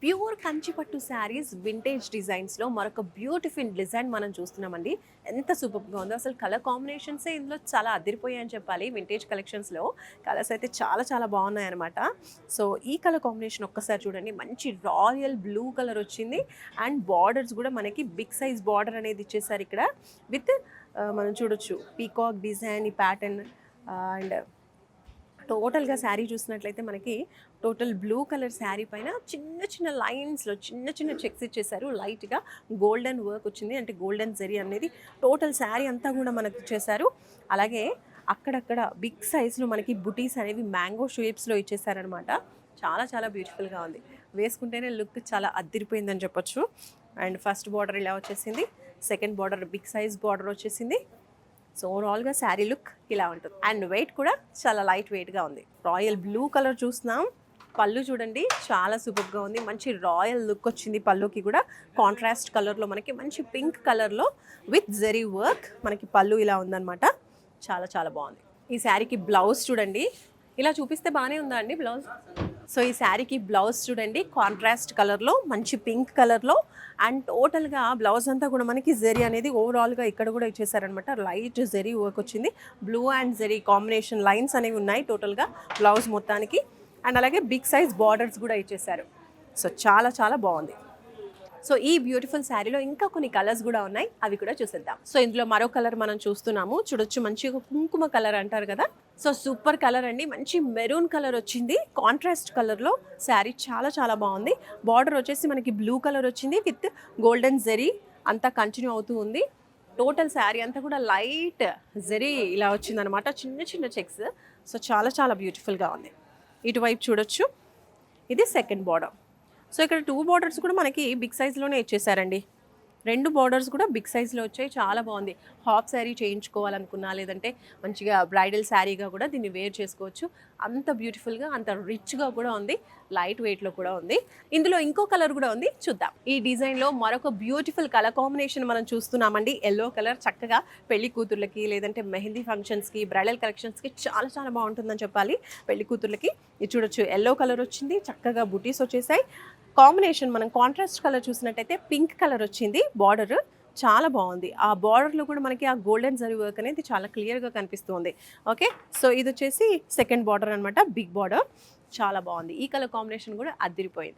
Pure కంచిపట్టు saris vintage డిజైన్స్లో మరొక beautiful design మనం చూస్తున్నామండి. ఎంత సూపర్గా ఉందో అసలు. కలర్ కాంబినేషన్సే ఇందులో చాలా అదిరిపోయాయని చెప్పాలి. వింటేజ్ కలెక్షన్స్లో కలర్స్ అయితే చాలా చాలా బాగున్నాయి అనమాట. సో ఈ కలర్ కాంబినేషన్ ఒక్కసారి చూడండి. మంచి రాయల్ బ్లూ కలర్ వచ్చింది అండ్ బార్డర్స్ కూడా మనకి బిగ్ సైజ్ బార్డర్ అనేది ఇచ్చేసారు ఇక్కడ విత్ మనం చూడొచ్చు పీకాక్ డిజైన్ ఈ ప్యాటర్న్. అండ్ టోటల్గా శారీ చూసినట్లయితే మనకి టోటల్ బ్లూ కలర్ శారీ పైన చిన్న చిన్న లైన్స్లో చిన్న చిన్న చెక్స్ ఇచ్చేసారు. లైట్గా గోల్డెన్ వర్క్ వచ్చింది, అంటే గోల్డెన్ జరీ అనేది టోటల్ శారీ అంతా కూడా మనకి ఇచ్చేసారు. అలాగే అక్కడక్కడ బిగ్ సైజ్లో మనకి బుటీస్ అనేవి మ్యాంగో షేప్స్లో ఇచ్చేసారనమాట. చాలా చాలా బ్యూటిఫుల్గా ఉంది. వేసుకుంటేనే లుక్ చాలా అద్దిరిపోయిందని చెప్పొచ్చు. అండ్ ఫస్ట్ బార్డర్ ఇలా వచ్చేసింది, second border big size border వచ్చేసింది. సో ఓవరాల్గా శారీ లుక్ ఇలా ఉంటుంది. అండ్ వెయిట్ కూడా చాలా లైట్ వెయిట్గా ఉంది. రాయల్ బ్లూ కలర్ చూస్తున్నాం. పళ్ళు చూడండి చాలా సూపర్గా ఉంది. మంచి రాయల్ లుక్ వచ్చింది పళ్ళుకి కూడా. కాంట్రాస్ట్ కలర్లో మనకి మంచి పింక్ కలర్లో విత్ జరీ వర్క్ మనకి పళ్ళు ఇలా ఉందన్నమాట. చాలా చాలా బాగుంది. ఈ శారీకి బ్లౌజ్ చూడండి. ఇలా చూపిస్తే బాగానే ఉందా అండి బ్లౌజ్? సో ఈ శారీకి బ్లౌజ్ చూడండి, కాంట్రాస్ట్ కలర్లో మంచి పింక్ కలర్లో. అండ్ టోటల్గా బ్లౌజ్ అంతా కూడా మనకి జరీ అనేది ఓవరాల్గా ఇక్కడ కూడా ఇచ్చేసారనమాట. లైట్ జరీ వర్క్ వచ్చింది. Blue and zari combination lines అనేవి ఉన్నాయి టోటల్గా బ్లౌజ్ మొత్తానికి. అండ్ అలాగే బిగ్ సైజ్ బార్డర్స్ కూడా ఇచ్చేసారు. సో చాలా చాలా బాగుంది. సో ఈ బ్యూటిఫుల్ శారీలో ఇంకా కొన్ని కలర్స్ కూడా ఉన్నాయి, అవి కూడా చూసేద్దాం. సో ఇందులో మరో కలర్ మనం చూస్తున్నాము, చూడొచ్చు. మంచి కుంకుమ కలర్ అంటారు కదా. సో సూపర్ కలర్ అండి. మంచి మెరూన్ కలర్ వచ్చింది కాంట్రాస్ట్ కలర్లో. శారీ చాలా చాలా బాగుంది. బార్డర్ వచ్చేసి మనకి బ్లూ కలర్ వచ్చింది విత్ గోల్డెన్ జరీ అంతా కంటిన్యూ అవుతూ ఉంది. టోటల్ శారీ అంతా కూడా లైట్ జరీ ఇలా వచ్చిందనమాట, చిన్న చిన్న చెక్స్. సో చాలా చాలా బ్యూటిఫుల్గా ఉంది. ఇటువైపు చూడొచ్చు, ఇది సెకండ్ బార్డర్. సో ఇక్కడ 2 బార్డర్స్ కూడా మనకి బిగ్ సైజ్లోనే ఇచ్చేసారండి. 2 బార్డర్స్ కూడా బిగ్ సైజ్లో వచ్చాయి. చాలా బాగుంది. హాఫ్ శారీ చేయించుకోవాలనుకున్నా, లేదంటే మంచిగా బ్రైడల్ శారీగా కూడా దీన్ని వేర్ చేసుకోవచ్చు. అంత బ్యూటిఫుల్గా అంత రిచ్గా కూడా ఉంది. లైట్ వెయిట్లో కూడా ఉంది. ఇందులో ఇంకో కలర్ కూడా ఉంది, చూద్దాం. ఈ డిజైన్లో మరొక బ్యూటిఫుల్ కలర్ కాంబినేషన్ మనం చూస్తున్నామండి. Yellow colour. చక్కగా పెళ్లి కూతుర్లకి, లేదంటే మెహందీ ఫంక్షన్స్కి, బ్రైడల్ కలెక్షన్స్కి చాలా చాలా బాగుంటుందని చెప్పాలి. పెళ్లి కూతుర్లకి ఇది చూడొచ్చు, ఎల్లో కలర్ వచ్చింది. చక్కగా బుటీస్ వచ్చేసాయి. కాంబినేషన్ మనం కాంట్రాస్ట్ కలర్ చూసినట్టయితే పింక్ కలర్ వచ్చింది. బార్డర్ చాలా బాగుంది. ఆ బార్డర్లో కూడా మనకి ఆ గోల్డెన్ జరీ వర్క్ అనేది చాలా క్లియర్గా కనిపిస్తుంది. ఓకే, సో ఇది వచ్చేసి సెకండ్ బార్డర్ అనమాట, బిగ్ బార్డర్. చాలా బాగుంది. ఈ కలర్ కాంబినేషన్ కూడా అదిరిపోయింది.